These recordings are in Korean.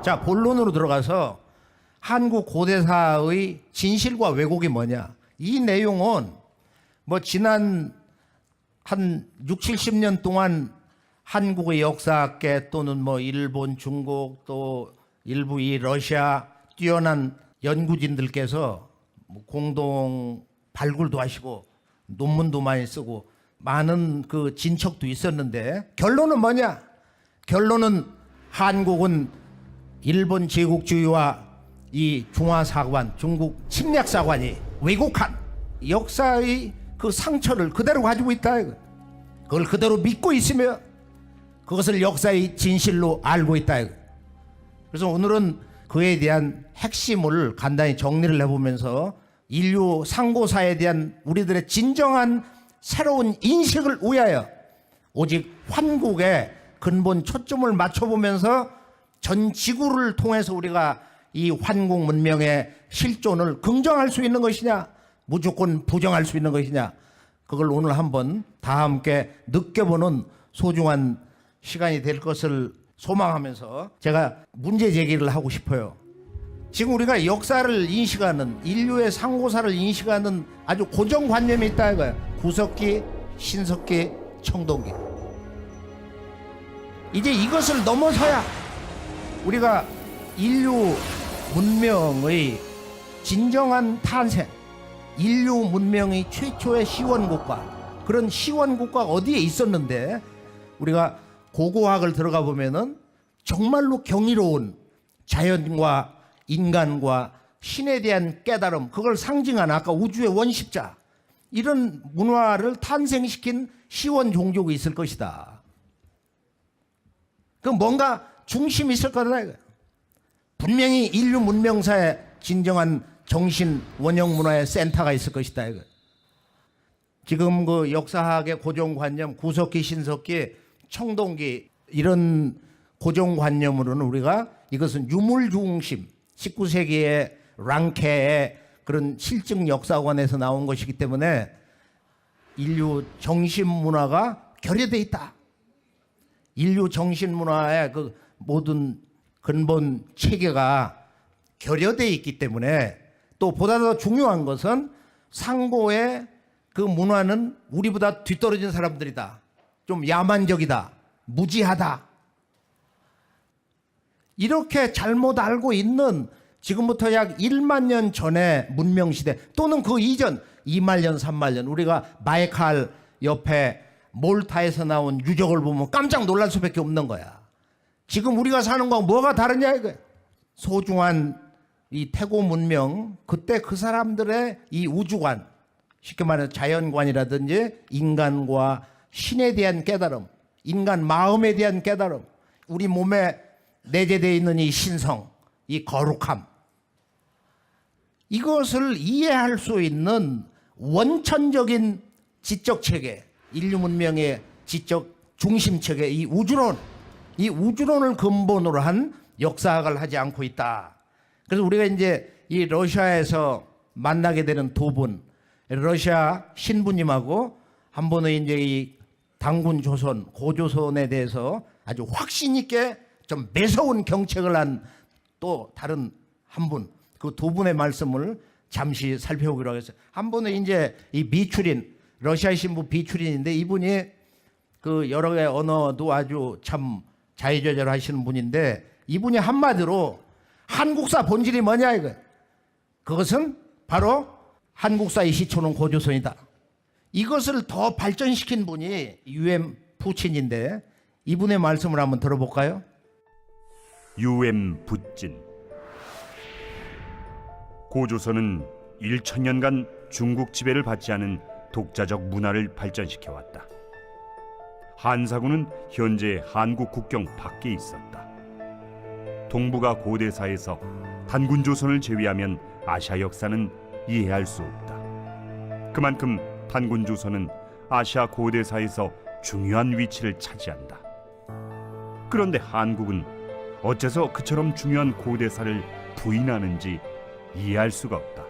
자, 본론으로 들어가서 한국 고대사의 진실과 왜곡이 뭐냐. 이 내용은 뭐 지난 한 6, 70년 동안 한국의 역사학계 또는 뭐 일본, 중국 또 일부 이 러시아 뛰어난 연구진들께서 뭐 공동 발굴도 하시고 논문도 많이 쓰고 많은 그 진척도 있었는데 결론은 뭐냐? 결론은 한국은 일본 제국주의와 이 중화사관, 중국 침략사관이 왜곡한 역사의 그 상처를 그대로 가지고 있다. 그걸 그대로 믿고 있으며 그것을 역사의 진실로 알고 있다. 그래서 오늘은 그에 대한 핵심을 간단히 정리를 해보면서 인류 상고사에 대한 우리들의 진정한 새로운 인식을 위하여 오직 환국에 근본 초점을 맞춰보면서 전 지구를 통해서 우리가 이 환국 문명의 실존을 긍정할 수 있는 것이냐, 무조건 부정할 수 있는 것이냐, 그걸 오늘 한번 다 함께 느껴보는 소중한 시간이 될 것을 소망하면서 제가 문제 제기를 하고 싶어요. 지금 우리가 역사를 인식하는, 인류의 상고사를 인식하는 아주 고정관념이 있다 이거야. 구석기, 신석기, 청동기. 이제 이것을 넘어서야 우리가 인류 문명의 진정한 탄생, 인류 문명의 최초의 시원국가, 그런 시원국가가 어디에 있었는데 우리가 고고학을 들어가 보면은 정말로 경이로운 자연과 인간과 신에 대한 깨달음, 그걸 상징하는 아까 우주의 원십자, 이런 문화를 탄생시킨 시원 종족이 있을 것이다. 그 뭔가 중심이 있을 거다 이거야. 분명히 인류 문명사에 진정한 정신 원형 문화의 센터가 있을 것이다 이거야. 지금 그 역사학의 고정관념, 구석기, 신석기, 청동기, 이런 고정관념으로는 우리가 이것은 유물중심, 19세기의 랑케의 그런 실증 역사관에서 나온 것이기 때문에 인류 정신문화가 결여되어 있다. 인류 정신문화의 그 모든 근본 체계가 결여되어 있기 때문에, 또 보다 더 중요한 것은 상고의 그 문화는 우리보다 뒤떨어진 사람들이다. 좀 야만적이다. 무지하다. 이렇게 잘못 알고 있는 지금부터 약 1만 년 전의 문명시대 또는 그 이전 2만 년, 3만 년, 우리가 바이칼 옆에 몰타에서 나온 유적을 보면 깜짝 놀랄 수밖에 없는 거야. 지금 우리가 사는 거하고 뭐가 다르냐 이거야. 소중한 이 태고 문명, 그때 그 사람들의 이 우주관, 쉽게 말해서 자연관이라든지 인간과 신에 대한 깨달음, 인간 마음에 대한 깨달음, 우리 몸에 내재되어 있는 이 신성, 이 거룩함, 이것을 이해할 수 있는 원천적인 지적 체계, 인류 문명의 지적 중심 체계, 이 우주론, 이 우주론을 근본으로 한 역사학을 하지 않고 있다. 그래서 우리가 이제 이 러시아에서 만나게 되는 두 분, 러시아 신부님하고 한 분은 이제 이 당군 조선, 고조선에 대해서 아주 확신 있게 좀 매서운 경책을 한 또 다른 한 분, 그 두 분의 말씀을 잠시 살펴보기로 하겠어요. 한 분은 이제 이 비추린, 러시아 신부 비추린인데, 이분이 그 여러 개의 언어도 아주 참 자유자재로 하시는 분인데, 이분이 한마디로 한국사 본질이 뭐냐 이거예요. 그것은 바로 한국사의 시초는 고조선이다. 이것을 더 발전시킨 분이 유엠 푸친인데, 이분의 말씀을 한번 들어볼까요? 유엠 푸친. 고조선은 1000년간 중국 지배를 받지 않은 독자적 문화를 발전시켜 왔다. 한사군은 현재 한국 국경 밖에 있었다. 동북아 고대사에서 단군조선을 제외하면 아시아 역사는 이해할 수 없다. 그만큼 단군조선은 아시아 고대사에서 중요한 위치를 차지한다. 그런데 한국은 어째서 그처럼 중요한 고대사를 부인하는지 이해할 수가 없다.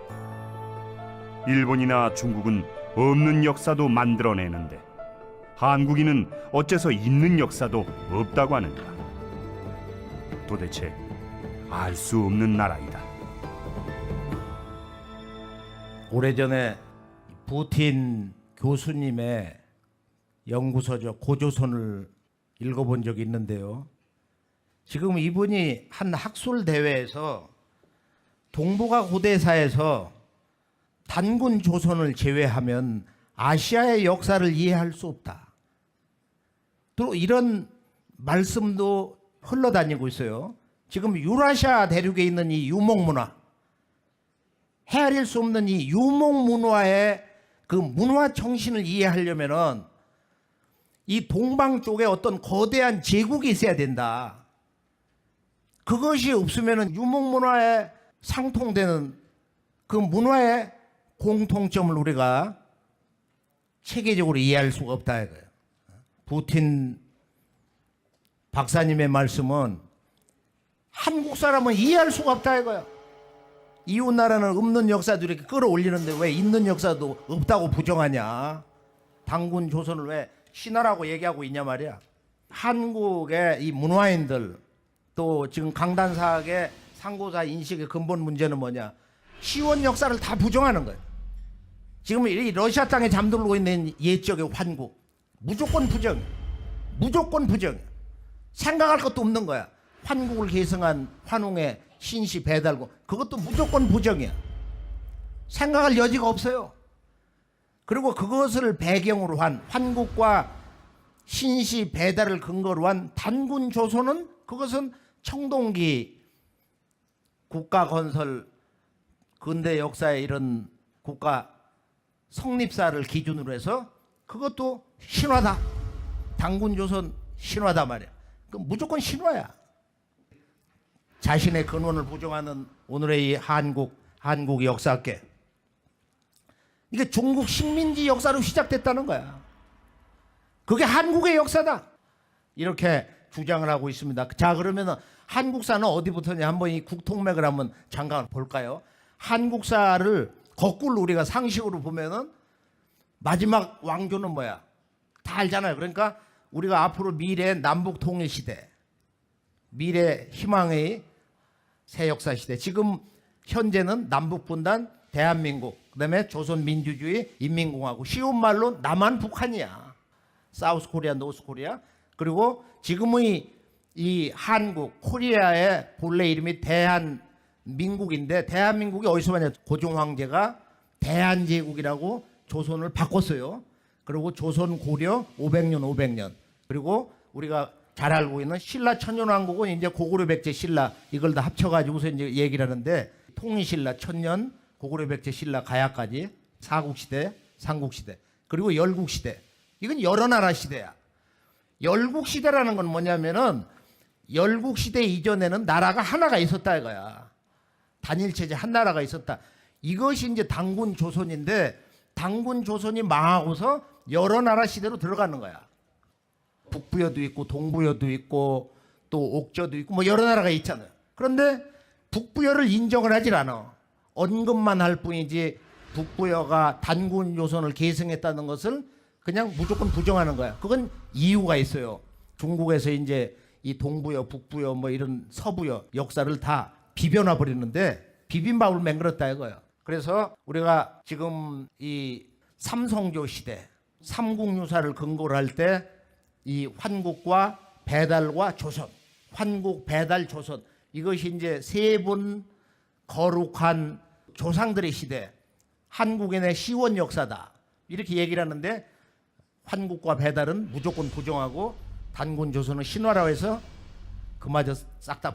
일본이나 중국은 없는 역사도 만들어내는데 한국인은 어째서 있는 역사도 없다고 하는가? 도대체 알 수 없는 나라이다. 오래전에 부틴 교수님의 연구서죠. 고조선을 읽어본 적이 있는데요. 지금 이분이 한 학술 대회에서 동북아 고대사에서 단군 조선을 제외하면 아시아의 역사를 이해할 수 없다. 또 이런 말씀도 흘러다니고 있어요. 지금 유라시아 대륙에 있는 이 유목문화, 헤아릴 수 없는 이 유목문화의 그 문화 정신을 이해하려면은 이 동방 쪽에 어떤 거대한 제국이 있어야 된다. 그것이 없으면은 유목문화에 상통되는 그 문화의 공통점을 우리가 체계적으로 이해할 수가 없다 이거예요. 부틴 박사님의 말씀은 한국 사람은 이해할 수가 없다 이거야. 이웃 나라는 없는 역사도 이렇게 끌어올리는데 왜 있는 역사도 없다고 부정하냐. 단군 조선을 왜 신화라고 얘기하고 있냐 말이야. 한국의 이 문화인들 또 지금 강단사학의 상고사 인식의 근본 문제는 뭐냐. 시원 역사를 다 부정하는 거예요. 지금 이 러시아 땅에 잠들고 있는 옛적의 환국 무조건 부정이야. 무조건 부정이야. 생각할 것도 없는 거야. 환국을 계승한 환웅의 신시 배달고 그것도 무조건 부정이야. 생각할 여지가 없어요. 그리고 그것을 배경으로 한 환국과 신시 배달을 근거로 한 단군 조선은 그것은 청동기 국가 건설 근대 역사의 이런 국가 성립사를 기준으로 해서 그것도 신화다. 단군 조선 신화다 말이야. 그 무조건 신화야. 자신의 근원을 부정하는 오늘의 이 한국 역사학계. 이게 중국 식민지 역사로 시작됐다는 거야. 그게 한국의 역사다. 이렇게 주장을 하고 있습니다. 자, 그러면은 한국사는 어디부터냐? 한번 이 국통맥을 한번 잠깐 볼까요? 한국사를 거꾸로 우리가 상식으로 보면은 마지막 왕조는 뭐야? 다 알잖아요. 그러니까 우리가 앞으로 미래 남북 통일 시대, 미래 희망의 새 역사 시대. 지금 현재는 남북 분단, 대한민국, 그다음에 조선민주주의 인민공화국. 쉬운 말로 남한 북한이야. 사우스 코리아, 노스 코리아. 그리고 지금의 이 한국, 코리아의 본래 이름이 대한민국인데 대한민국이 어디서 왔냐? 고종 황제가 대한제국이라고 조선을 바꿨어요. 그리고 조선 고려 500년. 그리고 우리가 잘 알고 있는 신라 천년왕국은 이제 고구려 백제 신라 이걸 다 합쳐가지고서 이제 얘기를 하는데 통일신라 천년 고구려 백제 신라 가야까지 사국시대 삼국시대 그리고 열국시대 이건 여러 나라 시대야. 열국시대라는 건 뭐냐면은 열국시대 이전에는 나라가 하나가 있었다 이거야. 단일체제 한 나라가 있었다. 이것이 이제 단군 조선인데 단군 조선이 망하고서 여러 나라 시대로 들어가는 거야. 북부여도 있고 동부여도 있고 또 옥저도 있고 뭐 여러 나라가 있잖아요. 그런데 북부여를 인정을 하질 않아. 언급만 할 뿐이지 북부여가 단군 조선을 계승했다는 것을 그냥 무조건 부정하는 거야. 그건 이유가 있어요. 중국에서 이제 이 동부여, 북부여 뭐 이런 서부여 역사를 다 비벼놔 버리는데 비빔밥을 맹글었다 이거예요. 그래서 우리가 지금 이 삼성조 시대, 삼국유사를 근거로 할 때 이 환국과 배달과 조선, 환국, 배달, 조선 이것이 이제 세 분 거룩한 조상들의 시대, 한국인의 시원 역사다 이렇게 얘기를 하는데 환국과 배달은 무조건 부정하고 단군 조선은 신화라고 해서 그마저 싹 다